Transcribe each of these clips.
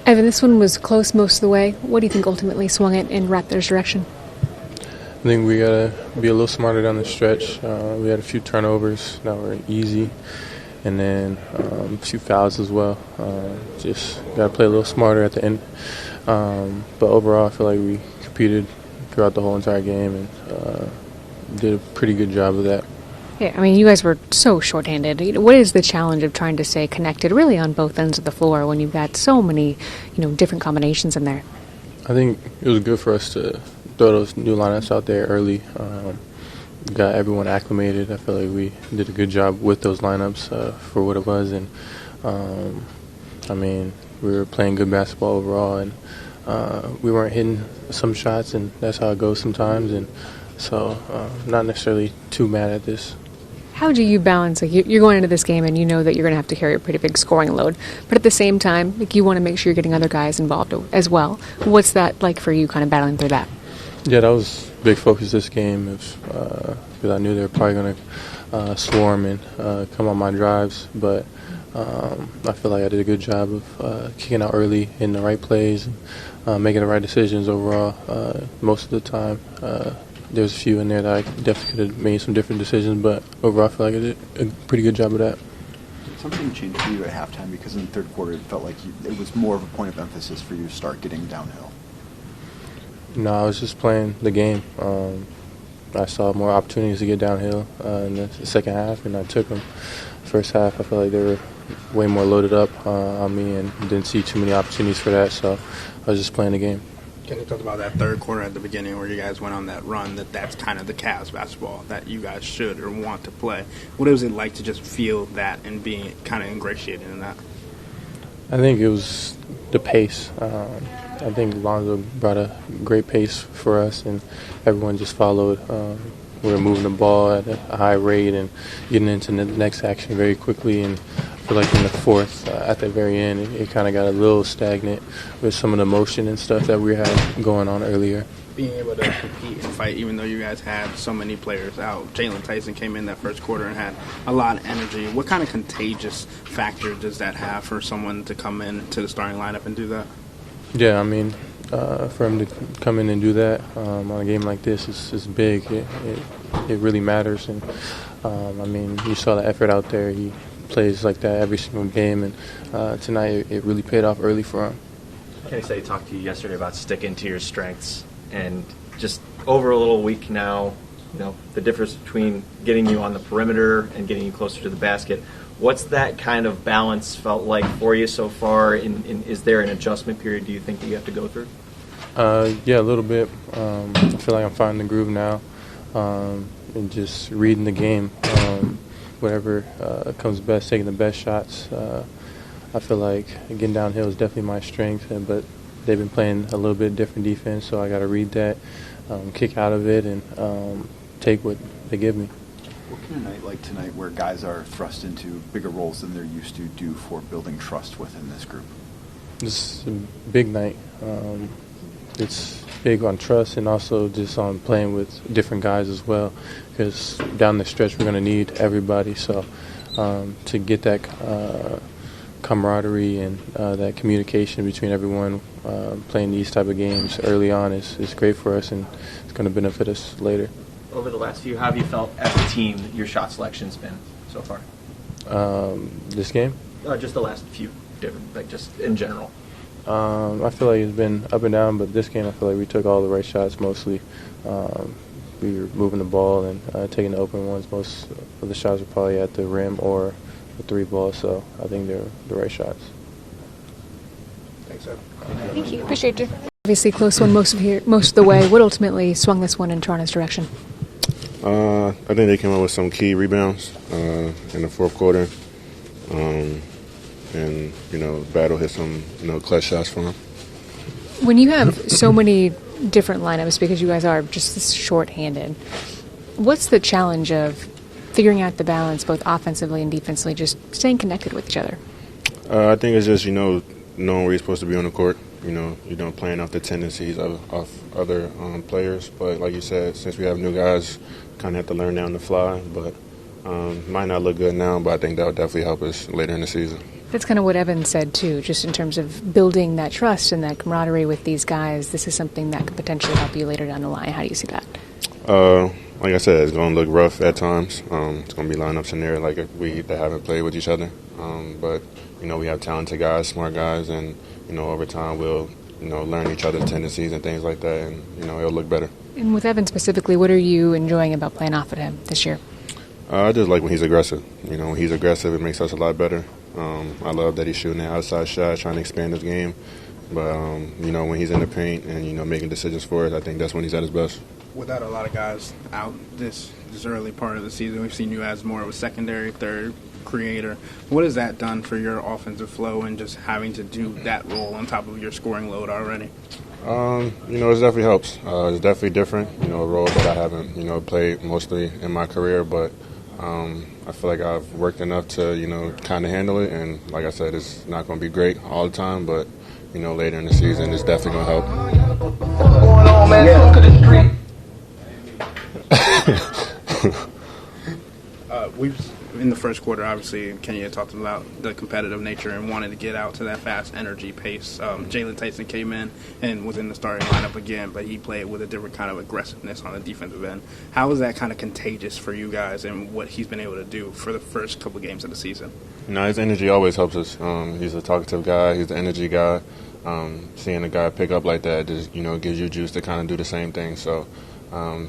Evan, this one was close most of the way. What do you think ultimately swung it in Raptors' direction? I think we got to be a little smarter down the stretch. We had a few turnovers that were easy, and then a few fouls as well. Just got to play a little smarter at the end. But overall, I feel like we competed throughout the whole entire game and did a pretty good job of that. Yeah, I mean, you guys were so shorthanded. What is the challenge of trying to stay connected really on both ends of the floor when you've got so many, different combinations in there? I think it was good for us to throw those new lineups out there early. Got everyone acclimated. I feel like we did a good job with those lineups for what it was. And, we were playing good basketball overall, and we weren't hitting some shots, and that's how it goes sometimes. And so not necessarily too mad at this. How do you balance, you're going into this game and you know that you're going to have to carry a pretty big scoring load, but at the same time, you want to make sure you're getting other guys involved as well. What's that like for you, kind of battling through that? Yeah, that was a big focus this game because I knew they were probably going to swarm and come on my drives, but I feel like I did a good job of kicking out early in the right plays and making the right decisions overall. Most of the time, there's a few in there that I definitely could have made some different decisions, but overall I feel like I did a pretty good job of that. Did something change for you at halftime? Because in the third quarter it felt like it was more of a point of emphasis for you to start getting downhill. No, I was just playing the game. I saw more opportunities to get downhill in the second half, and I took them. First half, I felt like they were way more loaded up on me and didn't see too many opportunities for that, so I was just playing the game. Can you talk about that third quarter at the beginning where you guys went on that run, that's kind of the Cavs basketball that you guys should or want to play? What was it like to just feel that and being kind of ingratiated in that? I think it was the pace. I think Lonzo brought a great pace for us, and everyone just followed. We were moving the ball at a high rate and getting into the next action very quickly, and I feel like in the fourth, at the very end, it kind of got a little stagnant with some of the motion and stuff that we had going on earlier. Being able to compete and fight, even though you guys had so many players out. Jalen Tyson came in that first quarter and had a lot of energy. What kind of contagious factor does that have for someone to come in to the starting lineup and do that? Yeah, for him to come in and do that on a game like this is big. It really matters. And, you saw the effort out there. He plays like that every single game, and tonight it really paid off early for him. Kenny said he talked to you yesterday about sticking to your strengths, and just over a little week now, the difference between getting you on the perimeter and getting you closer to the basket. What's that kind of balance felt like for you so far? Is there an adjustment period, do you think, that you have to go through? Yeah, a little bit. I feel like I'm finding the groove now and just reading the game. Whatever comes best, taking the best shots. I feel like getting downhill is definitely my strength, but they've been playing a little bit different defense, so I got to read that, kick out of it, and take what they give me. What can a night like tonight, where guys are thrust into bigger roles than they're used to, do for building trust within this group? This is a big night. It's big on trust and also just on playing with different guys as well, because down the stretch we're going to need everybody. So to get that camaraderie and that communication between everyone playing these type of games early on is great for us, and it's going to benefit us later. Over the last few, how have you felt as a team your shot selection's been so far? This game? Just the last few, different, just in general. I feel like it's been up and down, but this game I feel like we took all the right shots mostly. We were moving the ball and taking the open ones. Most of the shots were probably at the rim or the three ball, so I think they're the right shots. Thanks, Ed. Thank you. Appreciate you. Obviously close one most of the way. What ultimately swung this one in Toronto's direction? I think they came up with some key rebounds in the fourth quarter. And, Battle hit some, clutch shots for them. When you have so many different lineups, because you guys are just short-handed, what's the challenge of figuring out the balance both offensively and defensively, just staying connected with each other? I think it's just, knowing where you're supposed to be on the court, playing off the tendencies of other players. But like you said, since we have new guys, kind of have to learn that on the fly. But might not look good now, but I think that would definitely help us later in the season. That's kind of what Evan said, too, just in terms of building that trust and that camaraderie with these guys. This is something that could potentially help you later down the line. How do you see that? Like I said, it's going to look rough at times. It's going to be lineups in there like that haven't played with each other. But, we have talented guys, smart guys, and, over time we'll, learn each other's tendencies and things like that, and, it'll look better. And with Evan specifically, what are you enjoying about playing off of him this year? I just like when he's aggressive. When he's aggressive, it makes us a lot better. I love that he's shooting that outside shot, trying to expand his game. But, when he's in the paint and, making decisions for us, I think that's when he's at his best. Without a lot of guys out this early part of the season, we've seen you as more of a secondary, third creator. What has that done for your offensive flow and just having to do that role on top of your scoring load already? It definitely helps. It's definitely different, a role that I haven't, played mostly in my career, but I feel like I've worked enough to, kind of handle it. And like I said, it's not going to be great all the time, but, later in the season, it's definitely going to help. What's going on, man? Look at the street. In the first quarter, obviously, Kenya talked about the competitive nature and wanted to get out to that fast energy pace. Jalen Tyson came in and was in the starting lineup again, but he played with a different kind of aggressiveness on the defensive end. How is that kind of contagious for you guys and what he's been able to do for the first couple games of the season? His energy always helps us. He's a talkative guy. He's an energy guy. Seeing a guy pick up like that just, gives you juice to kind of do the same thing. So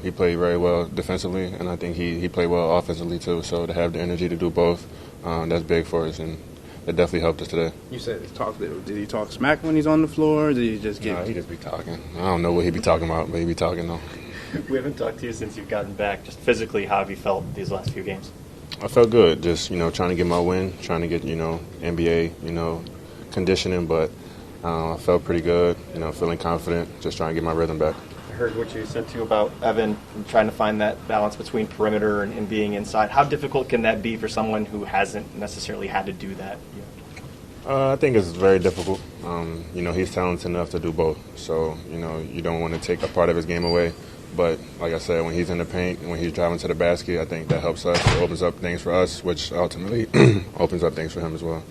he played very well defensively, and I think he played well offensively too. So to have the energy to do both, that's big for us, and it definitely helped us today. You said did he talk smack when he's on the floor, or did he just get... No, he just be talking. I don't know what he be talking about, but he be talking though. We haven't talked to you since you've gotten back. Just physically, how have you felt these last few games? I felt good. Just, trying to get my win, trying to get, NBA, conditioning, but I felt pretty good, feeling confident, just trying to get my rhythm back. I heard what you said, too, about Evan and trying to find that balance between perimeter and being inside. How difficult can that be for someone who hasn't necessarily had to do that? I think it's very difficult. He's talented enough to do both. So, you don't want to take a part of his game away. But like I said, when he's in the paint, when he's driving to the basket, I think that helps us. It opens up things for us, which ultimately opens up things for him as well.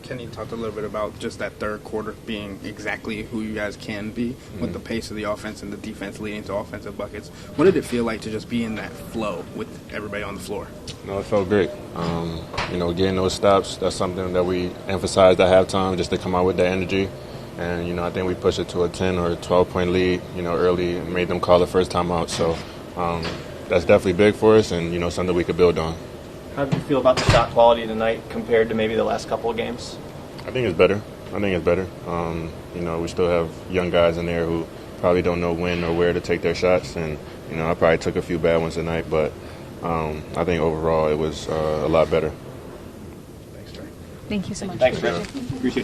Kenny talked a little bit about just that third quarter being exactly who you guys can be with the pace of the offense and the defense leading to offensive buckets. What did it feel like to just be in that flow with everybody on the floor? It felt great. Getting those stops, that's something that we emphasized at halftime, just to come out with that energy. And, I think we pushed it to a 10 or a 12-point lead, early and made them call the first time out. So that's definitely big for us and, something we could build on. How do you feel about the shot quality tonight compared to maybe the last couple of games? I think it's better. We still have young guys in there who probably don't know when or where to take their shots. And, I probably took a few bad ones tonight, but I think overall it was a lot better. Thanks, Trey. Thank you so much. Thanks, Trey. Appreciate it.